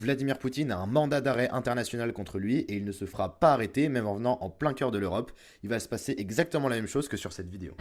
Vladimir Poutine a un mandat d'arrêt international contre lui et il ne se fera pas arrêter même en venant en plein cœur de l'Europe. Il va se passer exactement la même chose que sur cette vidéo.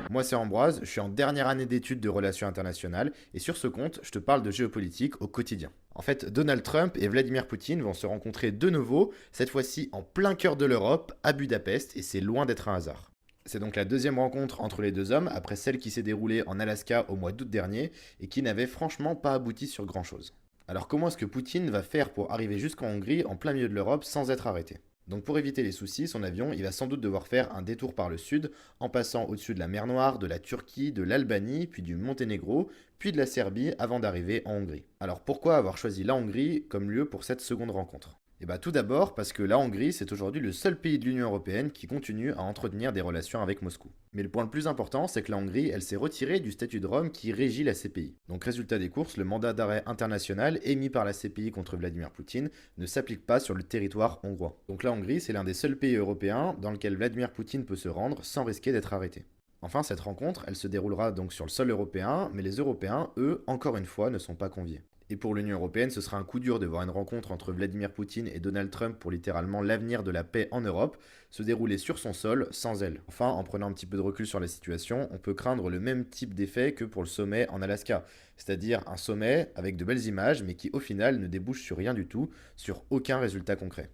Moi c'est Ambroise, je suis en dernière année d'études de relations internationales et sur ce compte, je te parle de géopolitique au quotidien. En fait, Donald Trump et Vladimir Poutine vont se rencontrer de nouveau, cette fois-ci en plein cœur de l'Europe, à Budapest, et c'est loin d'être un hasard. C'est donc la deuxième rencontre entre les deux hommes, après celle qui s'est déroulée en Alaska au mois d'août dernier, et qui n'avait franchement pas abouti sur grand-chose. Alors comment est-ce que Poutine va faire pour arriver jusqu'en Hongrie, en plein milieu de l'Europe, sans être arrêté? Donc pour éviter les soucis, son avion, il va sans doute devoir faire un détour par le sud, en passant au-dessus de la mer Noire, de la Turquie, de l'Albanie, puis du Monténégro, puis de la Serbie, avant d'arriver en Hongrie. Alors pourquoi avoir choisi la Hongrie comme lieu pour cette seconde rencontre? Et bien tout d'abord parce que la Hongrie, c'est aujourd'hui le seul pays de l'Union européenne qui continue à entretenir des relations avec Moscou. Mais le point le plus important, c'est que la Hongrie, elle s'est retirée du statut de Rome qui régit la CPI. Donc résultat des courses, le mandat d'arrêt international émis par la CPI contre Vladimir Poutine ne s'applique pas sur le territoire hongrois. Donc la Hongrie, c'est l'un des seuls pays européens dans lequel Vladimir Poutine peut se rendre sans risquer d'être arrêté. Enfin, cette rencontre, elle se déroulera donc sur le sol européen, mais les Européens, eux, encore une fois, ne sont pas conviés. Et pour l'Union européenne, ce sera un coup dur de voir une rencontre entre Vladimir Poutine et Donald Trump pour littéralement l'avenir de la paix en Europe se dérouler sur son sol sans elle. Enfin, en prenant un petit peu de recul sur la situation, on peut craindre le même type d'effet que pour le sommet en Alaska, c'est-à-dire un sommet avec de belles images mais qui au final ne débouche sur rien du tout, sur aucun résultat concret.